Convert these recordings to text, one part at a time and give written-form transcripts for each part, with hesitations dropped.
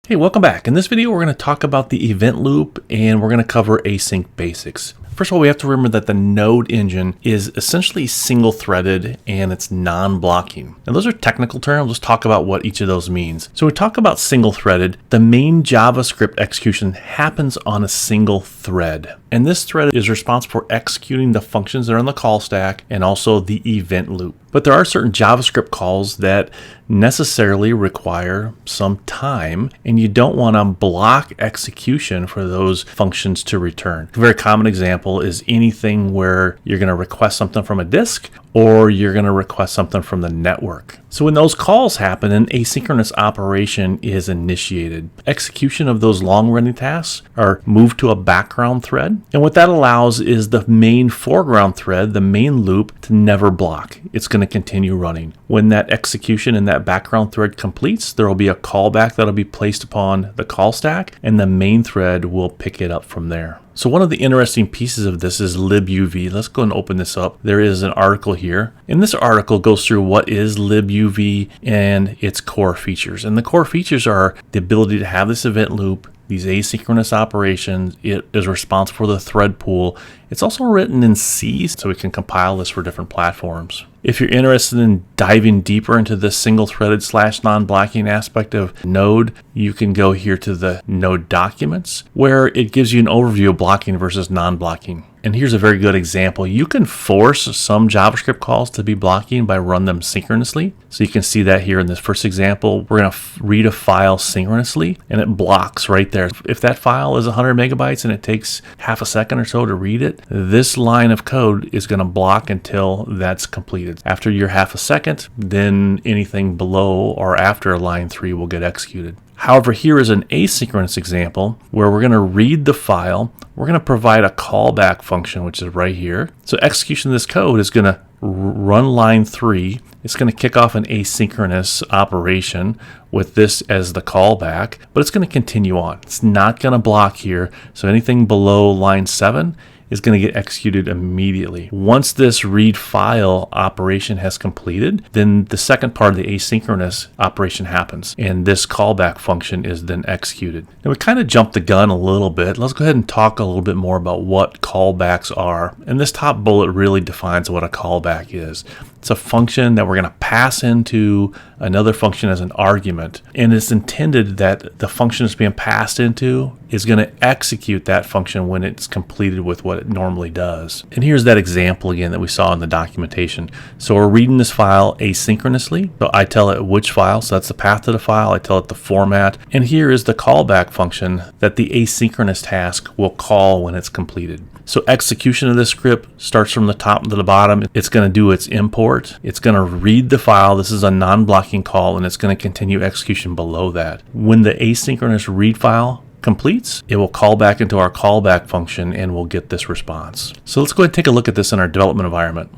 Hey, welcome back. In this video, we're going to talk about the event loop and we're going to cover async basics. First of all, we have to remember that the Node engine is essentially single-threaded and it's non-blocking. Now, those are technical terms. Let's talk about what each of those means. So we talk about single-threaded. The main JavaScript execution happens on a single thread. And this thread is responsible for executing the functions that are in the call stack and also the event loop. But there are certain JavaScript calls that necessarily require some time, and you don't want to block execution for those functions to return. A very common example is anything where you're going to request something from a disk or you're going to request something from the network. So when those calls happen, an asynchronous operation is initiated. Execution of those long-running tasks are moved to a background thread. And what that allows is the main foreground thread, the main loop, to never block. It's going to continue running. When that execution in that background thread completes, there will be a callback that will be placed upon the call stack, and the main thread will pick it up from there. So one of the interesting pieces of this is libuv. Let's go and open this up. There is an article here. And this article goes through what is libuv and its core features. And the core features are the ability to have this event loop, these asynchronous operations. It is responsible for the thread pool. It's also written in C, so we can compile this for different platforms. If you're interested in diving deeper into this single-threaded / non-blocking aspect of Node, you can go here to the Node documents, where it gives you an overview of blocking versus non-blocking. And here's a very good example. You can force some JavaScript calls to be blocking by run them synchronously. So you can see that here in this first example. We're going to read a file synchronously, and it blocks right there. If that file is 100 megabytes and it takes half a second or so to read it, this line of code is going to block until that's completed. After your half a second, then anything below or after line 3 will get executed. However, here is an asynchronous example where we're going to read the file. We're going to provide a callback function, which is right here. So execution of this code is going to run line 3. It's going to kick off an asynchronous operation with this as the callback, but it's going to continue on. It's not going to block here. So anything below line 7 is going to get executed immediately. Once this read file operation has completed, then the second part of the asynchronous operation happens, and this callback function is then executed. Now we kind of jumped the gun a little bit. Let's go ahead and talk a little bit more about what callbacks are. And this top bullet really defines what a callback is. It's a function that we're going to pass into another function as an argument, and it's intended that the function that's being passed into is going to execute that function when it's completed with what it normally does. And here's that example again that we saw in the documentation. So we're reading this file asynchronously. So I tell it which file, so that's the path to the file. I tell it the format, and here is the callback function that the asynchronous task will call when it's completed. So execution of this script starts from the top to the bottom. It's going to do its import. It's going to read the file. This is a non-blocking call, and it's going to continue execution below that. When the asynchronous read file completes, it will call back into our callback function and we'll get this response. So let's go ahead and take a look at this in our development environment.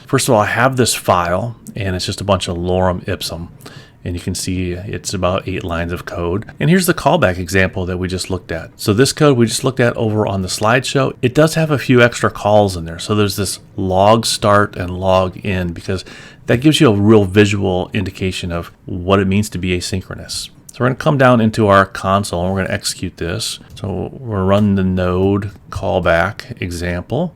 First of all, I have this file, and it's just a bunch of lorem ipsum. And you can see it's about 8 lines of code. And here's the callback example that we just looked at. So this code we just looked at over on the slideshow, it does have a few extra calls in there. So there's this log start and log in, because that gives you a real visual indication of what it means to be asynchronous. So we're going to come down into our console and we're going to execute this. So we're running the node callback example,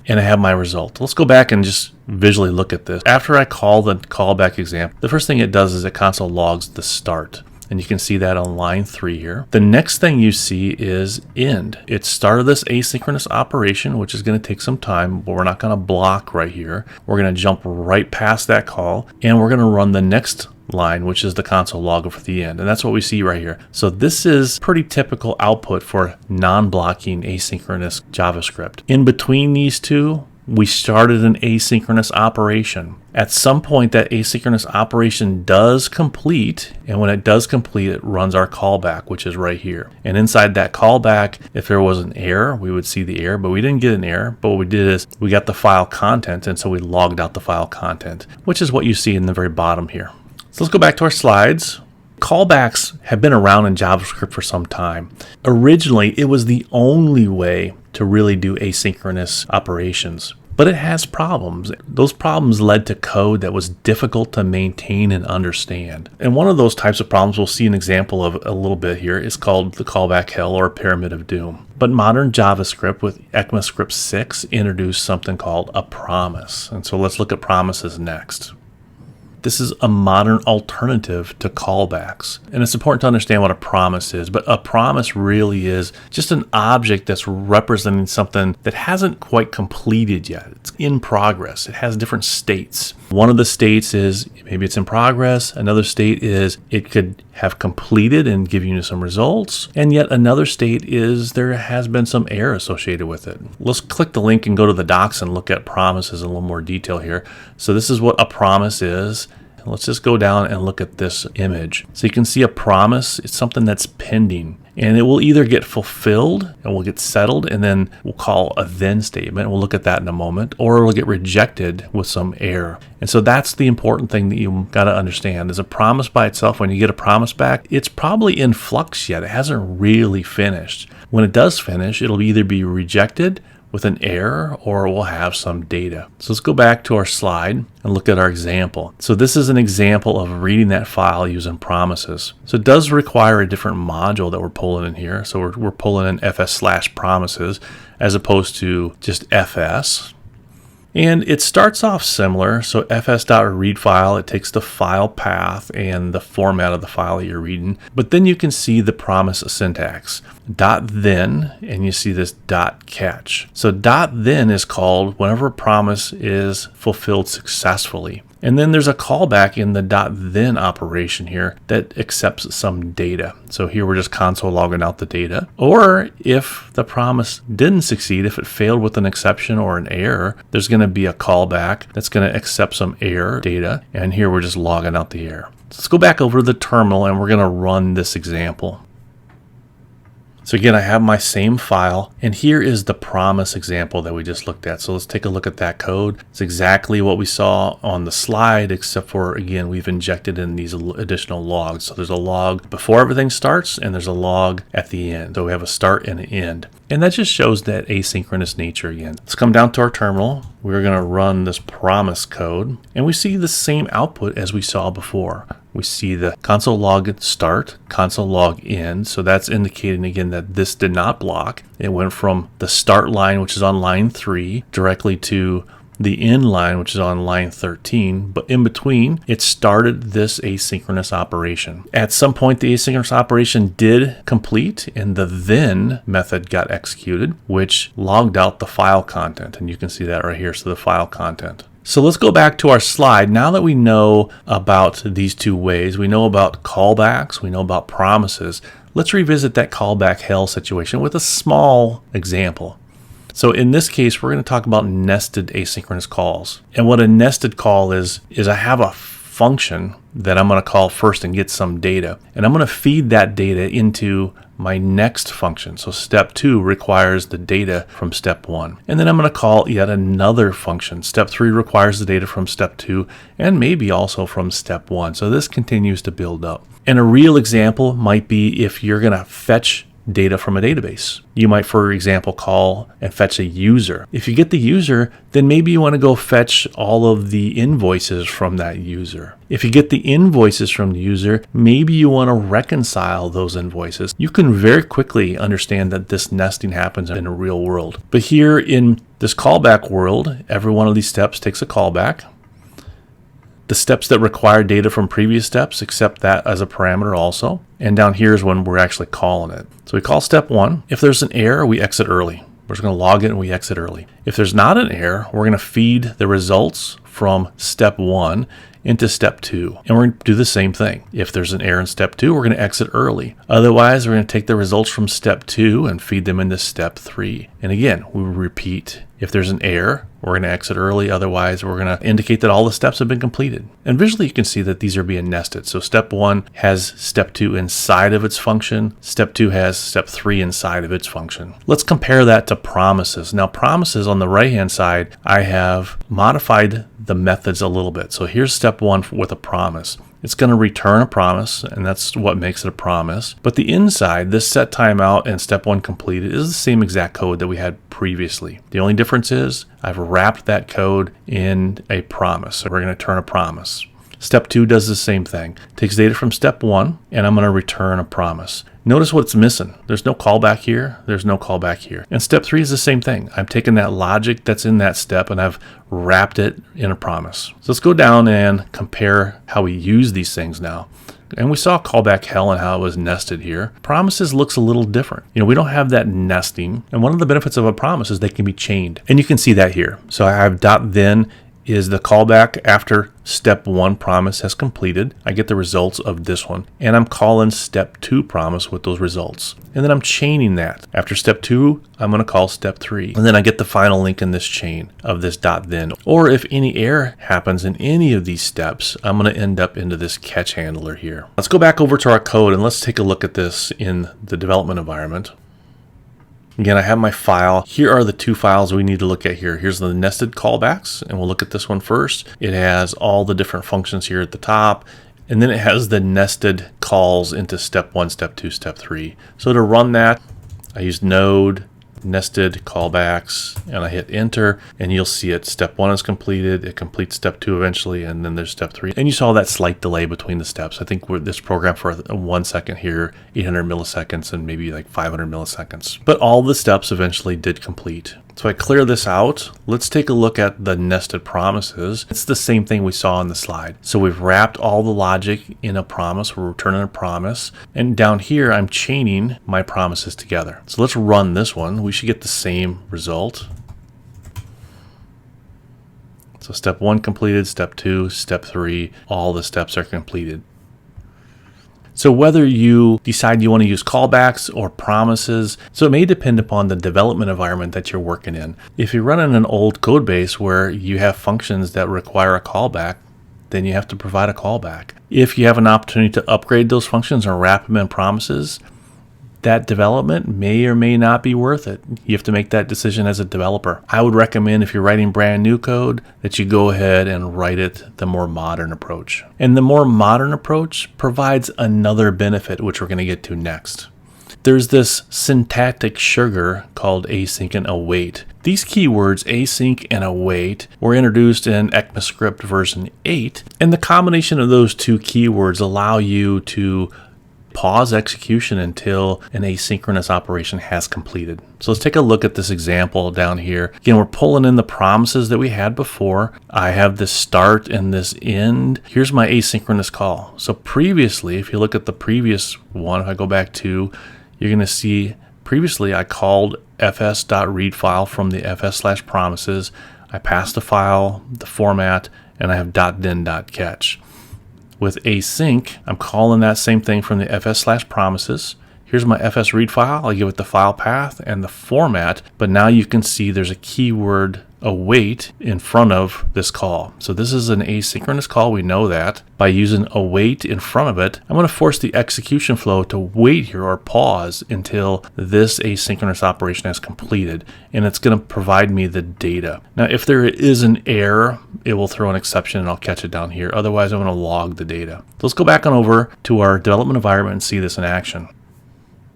and I have my result. Let's go back and just visually look at this. After I call the callback example, the first thing it does is it console logs the start. And you can see that on line 3 here. The next thing you see is end. It started this asynchronous operation, which is going to take some time, but we're not going to block right here. We're going to jump right past that call, and we're going to run the next line, which is the console log for the end. And that's what we see right here. So this is pretty typical output for non-blocking asynchronous JavaScript. In between these two, we started an asynchronous operation. At some point, that asynchronous operation does complete, and when it does complete, it runs our callback, which is right here. And inside that callback, if there was an error, we would see the error, but we didn't get an error. But what we did is we got the file content, and so we logged out the file content, which is what you see in the very bottom here. So let's go back to our slides. Callbacks have been around in JavaScript for some time. Originally, it was the only way to really do asynchronous operations. but it has problems. Those problems led to code that was difficult to maintain and understand. And one of those types of problems we'll see an example of a little bit here is called the callback hell or pyramid of doom. But modern JavaScript with ECMAScript 6 introduced something called a promise. And so let's look at promises next. This is a modern alternative to callbacks. And it's important to understand what a promise is, but a promise really is just an object that's representing something that hasn't quite completed yet. It's in progress. It has different states. One of the states is maybe it's in progress. Another state is it could have completed and give you some results. And yet another state is there has been some error associated with it. Let's click the link and go to the docs and look at promises in a little more detail here. So this is what a promise is. Let's just go down and look at this image. So you can see a promise. It's something that's pending. And it will either get fulfilled and will get settled, and then we'll call a then statement. We'll look at that in a moment. Or it will get rejected with some error. And so that's the important thing that you got to understand. Is a promise by itself, when you get a promise back, it's probably in flux yet. It hasn't really finished. When it does finish, it'll either be rejected with an error or we'll have some data. So let's go back to our slide and look at our example. So this is an example of reading that file using promises. So it does require a different module that we're pulling in here. So we're pulling in fs/promises as opposed to just fs. And it starts off similar. So fs.read file, it takes the file path and the format of the file that you're reading. But then you can see the promise syntax. .then, and you see this .catch. So .then is called whenever a promise is fulfilled successfully. And then there's a callback in the .then operation here that accepts some data. So here we're just console logging out the data. Or if the promise didn't succeed, if it failed with an exception or an error, there's going to be a callback that's going to accept some error data. And here we're just logging out the error. So let's go back over to the terminal and we're going to run this example. So again, I have my same file, and here is the promise example that we just looked at. So let's take a look at that code. It's exactly what we saw on the slide, except for, again, we've injected in these additional logs. So there's a log before everything starts, and there's a log at the end. So we have a start and an end. And that just shows that asynchronous nature again. Let's come down to our terminal. We're going to run this promise code, and we see the same output as we saw before. We see the console log start, console log end. So that's indicating again that this did not block. It went from the start line, which is on line 3, directly to the end line, which is on line 13, but in between, it started this asynchronous operation. At some point, the asynchronous operation did complete, and the then method got executed, which logged out the file content, and you can see that right here, so the file content. So let's go back to our slide. Now that we know about these two ways, we know about callbacks, we know about promises, let's revisit that callback hell situation with a small example. So in this case, we're going to talk about nested asynchronous calls. And what a nested call is I have a function that I'm going to call first and get some data. And I'm going to feed that data into my next function. So step 2 requires the data from step 1. And then I'm going to call yet another function. Step 3 requires the data from step 2 and maybe also from step 1. So this continues to build up. And a real example might be if you're going to fetch data from a database. You might, for example, call and fetch a user. If you get the user, then maybe you want to go fetch all of the invoices from that user. If you get the invoices from the user, maybe you want to reconcile those invoices. You can very quickly understand that this nesting happens in the real world. But here in this callback world, every one of these steps takes a callback. The steps that require data from previous steps accept that as a parameter also. And down here is when we're actually calling it. So we call step 1. If there's an error, we exit early. We're just going to log it and we exit early. If there's not an error, we're going to feed the results from step 1 into step 2. And we're going to do the same thing. If there's an error in step 2, we're going to exit early. Otherwise, we're going to take the results from step 2 and feed them into step 3. And again, we repeat. If there's an error, we're going to exit early. Otherwise, we're going to indicate that all the steps have been completed. And visually, you can see that these are being nested. So step 1 has step 2 inside of its function. Step 2 has step 3 inside of its function. Let's compare that to promises. Now, promises on the right-hand side, I have modified the methods a little bit. So here's step 1 with a promise. It's going to return a promise, and that's what makes it a promise. But the inside, this set timeout and step 1 completed is the same exact code that we had previously. The only difference is I've wrapped that code in a promise. So we're going to turn a promise. Step 2 does the same thing. Takes data from step 1, and I'm going to return a promise. Notice what's missing. There's no callback here. There's no callback here. And step 3 is the same thing. I'm taking that logic that's in that step and I've wrapped it in a promise. So let's go down and compare how we use these things now. And we saw callback hell and how it was nested here. Promises looks a little different. We don't have that nesting. And one of the benefits of a promise is they can be chained. And you can see that here. So I have .then is the callback after step 1 promise has completed. I get the results of this one, and I'm calling step 2 promise with those results. And then I'm chaining that. After step 2, I'm going to call step 3. And then I get the final link in this chain of this .then. Or if any error happens in any of these steps, I'm going to end up into this catch handler here. Let's go back over to our code and let's take a look at this in the development environment. Again, I have my file. Here are the 2 files we need to look at here. Here's the nested callbacks, and we'll look at this one first. It has all the different functions here at the top, and then it has the nested calls into step 1, step 2, step 3. So to run that, I use node, nested callbacks, and I hit enter, and you'll see it. Step 1 is completed. It completes step 2 eventually, and then there's step 3. And you saw that slight delay between the steps. I think this program for 1 second here, 800 milliseconds, and maybe like 500 milliseconds. But all the steps eventually did complete. So I clear this out. Let's take a look at the nested promises. It's the same thing we saw on the slide. So we've wrapped all the logic in a promise. We're returning a promise. And down here, I'm chaining my promises together. So let's run this one. We should get the same result. So step 1 completed, step 2, step 3, all the steps are completed. So whether you decide you want to use callbacks or promises, so it may depend upon the development environment that you're working in. If you're running an old code base where you have functions that require a callback, then you have to provide a callback. If you have an opportunity to upgrade those functions or wrap them in promises, that development may or may not be worth it. You have to make that decision as a developer. I would recommend, if you're writing brand new code, that you go ahead and write it the more modern approach. And the more modern approach provides another benefit, which we're going to get to next. There's this syntactic sugar called async and await. These keywords, async and await, were introduced in ECMAScript version 8, and the combination of those 2 keywords allow you to pause execution until an asynchronous operation has completed. So let's take a look at this example down here. Again, we're pulling in the promises that we had before. I have this start and this end. Here's my asynchronous call. So previously, if you look at the previous one, if I go back to, you're going to see previously I called fs.read file from the fs/promises. I passed the file, the format, and I have .then.catch. With async, I'm calling that same thing from the fs/promises. Here's my fs read file. I give it the file path and the format, but now you can see there's a keyword await in front of this call. So this is an asynchronous call. We know that. By using await in front of it, I'm going to force the execution flow to wait here or pause until this asynchronous operation has completed, and it's going to provide me the data. Now, if there is an error, it will throw an exception and I'll catch it down here. Otherwise, I'm going to log the data. So let's go back on over to our development environment and see this in action.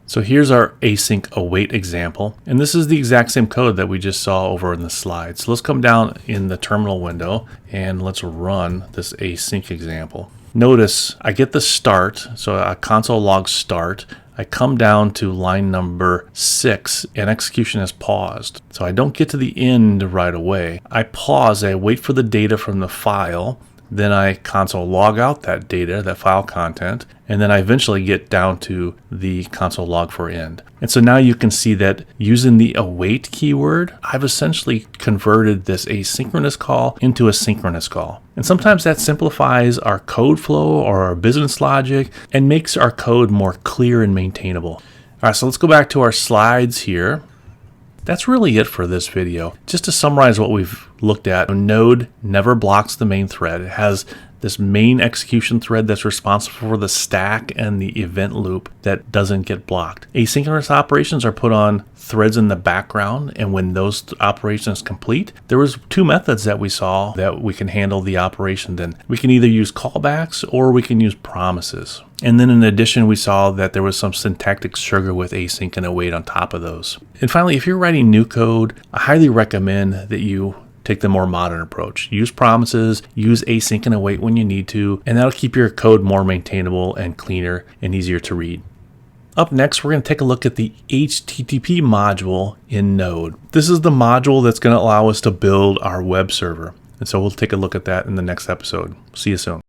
So here's our async await example, and this is the exact same code that we just saw over in the slide. So let's come down in the terminal window and let's run this async example. Notice I get the start, so a console log start. I come down to line number 6 and execution has paused. So I don't get to the end right away. I pause, I wait for the data from the file, then I console log out that data, that file content, and then I eventually get down to the console log for end. And so now you can see that using the await keyword, I've essentially converted this asynchronous call into a synchronous call. And sometimes that simplifies our code flow or our business logic and makes our code more clear and maintainable. All right, so let's go back to our slides here. That's really it for this video. Just to summarize what we've looked at, Node never blocks the main thread. It has this main execution thread that's responsible for the stack and the event loop that doesn't get blocked. Asynchronous operations are put on threads in the background, and when those operations complete, there was two methods that we saw that we can handle the operation. Then we can either use callbacks or we can use promises. And then in addition, we saw that there was some syntactic sugar with async and await on top of those. And finally, if you're writing new code, I highly recommend that you take the more modern approach. Use promises, use async and await when you need to, and that'll keep your code more maintainable and cleaner and easier to read. Up next, we're going to take a look at the HTTP module in Node. This is the module that's going to allow us to build our web server. And so we'll take a look at that in the next episode. See you soon.